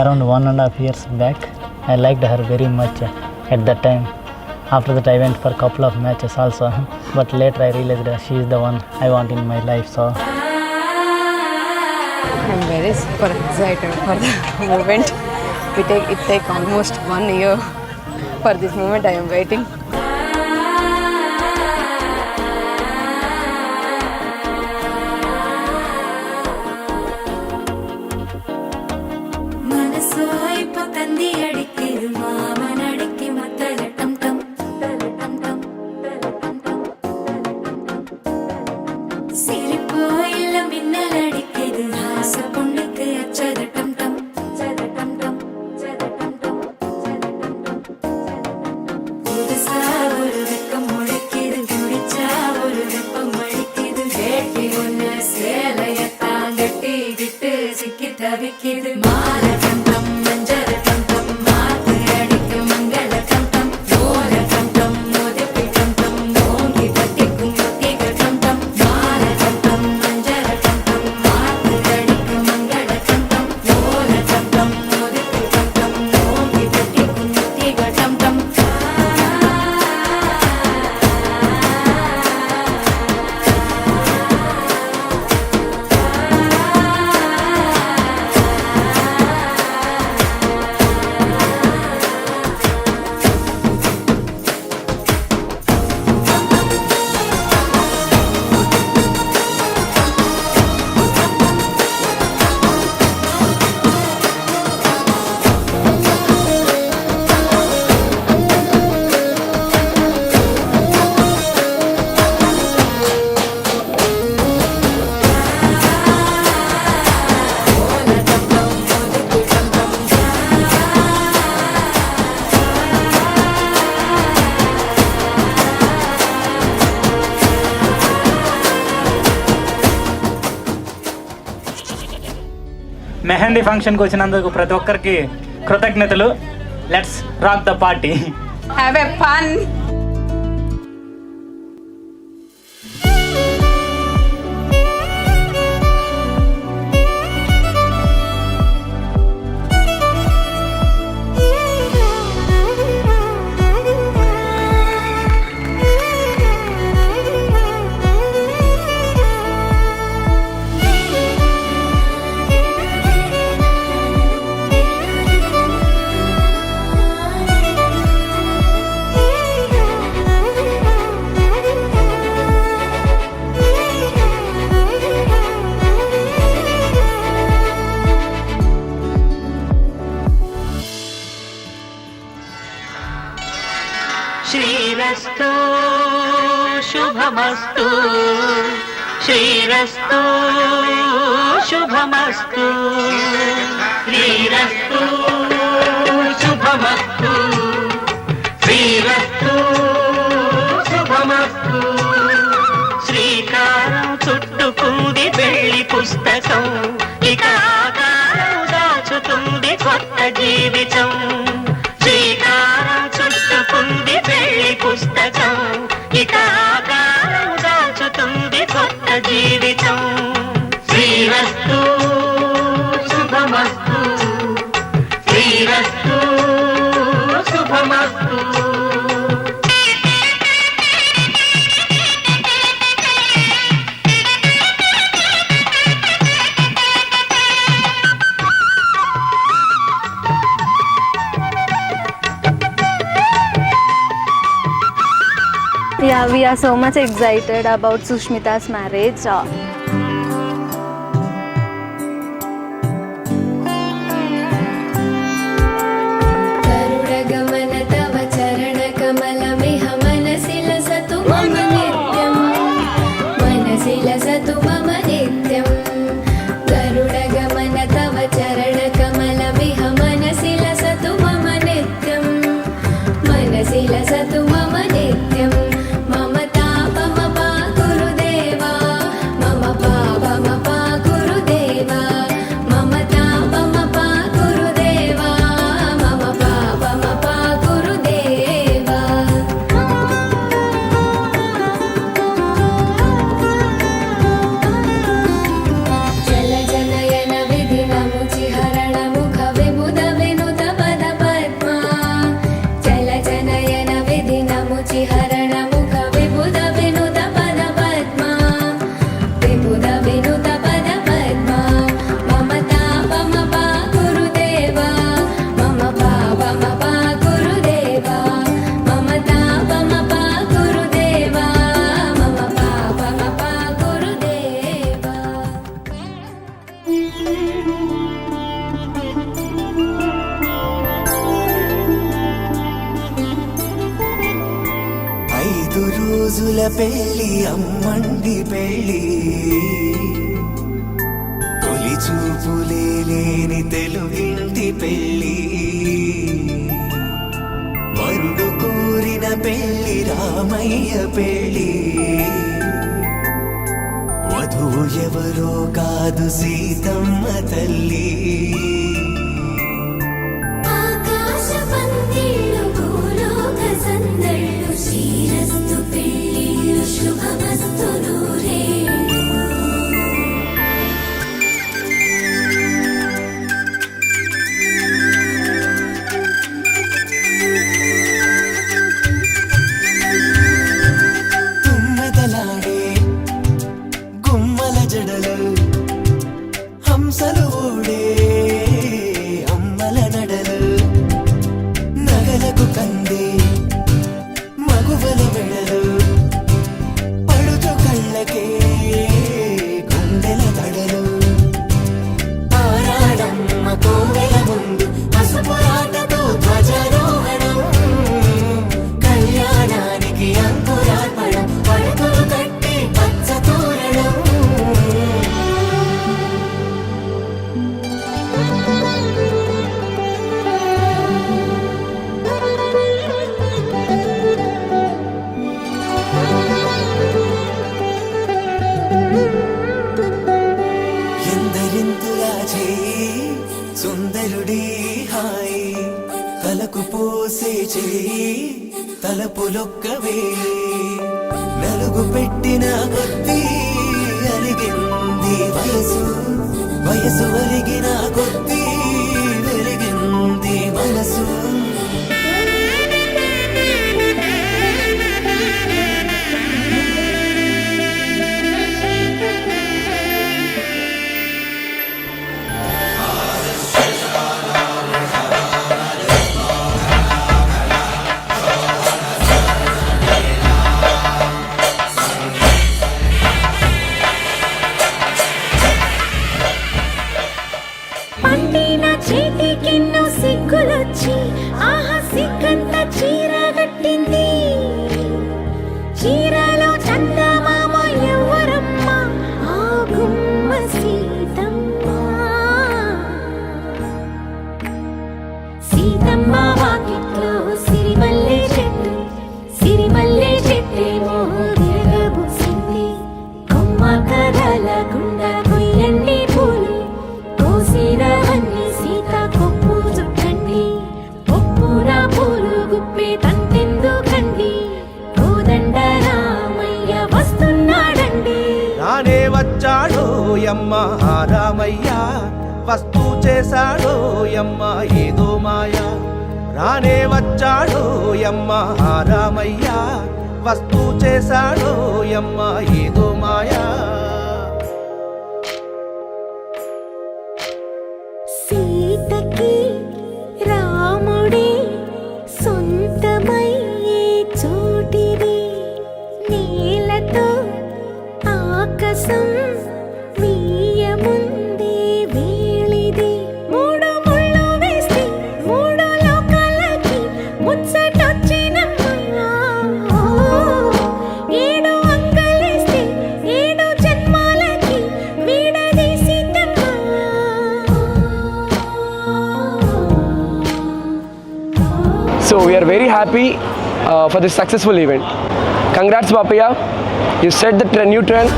Around 1.5 years back, I liked her very much at that time. After that, I went for a couple of matches also, but later I realized that she is the one I want in my life. So I'm very super excited for the moment. It take almost 1 year. For this moment, I am waiting. Mehndi ఫంక్షన్కి వచ్చినందుకు ప్రతి ఒక్కరికి కృతజ్ఞతలు. Let's rock the party. Have a fun. శ్రీరస్తు శుభమస్తు శ్రీరస్తు శుభమస్తు శ్రీరస్తు శుభమస్తు శ్రీరస్తు శుభమస్తు శ్రీకారం చుట్టుకుంది పెళ్లి పుస్తకం ఇక ఆకారం దాచుతుంది కొత్త జీవితం శ్రీకారం చుట్టుకుంది పెళ్లి పుస్తకం ఇక ఆకారం దాచుతుంది కొత్త జీవితం శ్రీరస్తు శుభమస్తు శ్రీరస్తు శుభమస్తు Yeah, we are so much excited about Sushmita's marriage. गरुडगमन तव चरणकमलमिह मनसि लसतु मम नित्यं मनसि लसतु मम नित्यं गरुडगमन तव चरणकमलमिह मनसि लसतु मम नित्यं मनसि लसतु मम नित्यं मम तापमपा गुरुदेवा मम पापमपा गुरुदेवा मम तापमपा गुरुदेवा मम पापमपा गुरुदेवा जलजनयन विधिनमुचिहरण मुख विबुध विनुत पद पद्मा जलजनयन विधिनमुचिहरण मुख विबुध विनुत पद पद्मा विबुध विनुत पद पद्मा मम तापमपा गुरुदेवा मम पापमपा गुरुदेवा मम तापमपा गुरुदेवा मम पापमपा गुरुदेवा ఐదు రోజుల పెళ్లి అమ్మండి పెళ్లి తొలి చూపులే లేని తెలుగింటి పెళ్లి వరుడు కోరిన పెళ్లి రామయ్య పెళ్లి వధువు ఎవరో కాదు సీతమ్మ తల్లి ఆకాశ పందిళ్ళు భూలోక సందళ్ళు శ్రీరస్తు పెళ్ళిళ్ళు శుభమస్తు నూరేళ్ళు తుమ్మెదలాడే గుమ్మల జడలు హంసలు ఊడే అమ్మల నడలు నగలకు కందే మగువల మెడలు పడుచు కళ్ళకే గుండెల తడలు ఆరాడమ్మ కోవెల ముందు పసుపు ఆటతో ధ్వజారోహణం కళ్యాణానికి అంకురార్పణం పడుకులు కట్టి పచ్చ తోరణం ఎందరింతులా చేయి సుందరుడి హాయి తలకు పోసే చేయి తలపులొక్కవే నలుగు పెట్టిన కొద్దీ అలిగింది వయసు వయసు అలిగిన కొద్దీ వెలిగింది మనసు పండిన చేతికెన్నో సిగ్గులొచ్చి యమ్మ ఆ రామయ్య వస్తూ చేశాడో యమ్మ ఏదో మాయా రానే వచ్చాడో యమ్మ ఆ రామయ్య వస్తూ చేశాడో యమ్మ ఏదో మాయా సీతకి రాముడే సొంతమయ్యే చోటిది నీలతో ఆకాశం వీయముందే వేళిది మూడు ముళ్ళు వేస్తే మూడు లోకాలకి ముచ్చటొచ్చినమ్మా ఏడు అంకలేస్తే ఏడు జన్మాలకి వీడదీసితమ్మా So we are very happy for this successful event. Congrats Bapaya, you set the new trend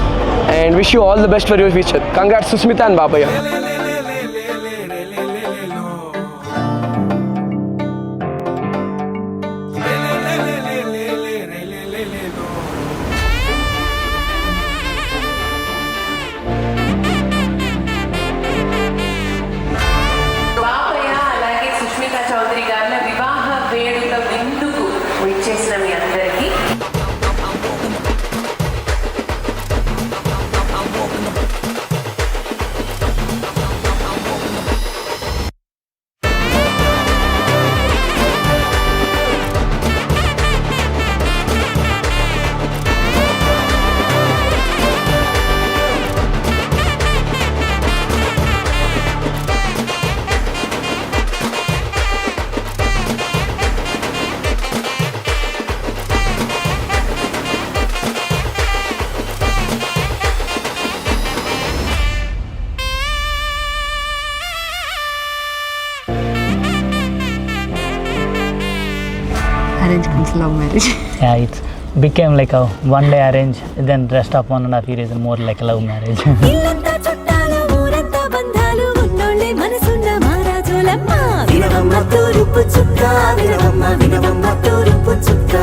and wish you all the best for your future. Congrats Susmita and Bapaya. Bapayya అలాగే సుష్మిత చౌదరి గారి వివాహ వేడుక విందుకు విచ్చేసిన మీ అందరికీ Arrange comes love marriage. Yeah, it became like a one-day arrange, then rest of 1.5 years more like a love marriage. ఇల్లంతా చుట్టాలు ఊరంతా బంధాలు ఉన్నోళ్ళే మనసున్న మహారాజులమ్మ వినవమ్మ తూర్పు చుక్క వినవమ్మ వినవమ్మ తూర్పు చుక్క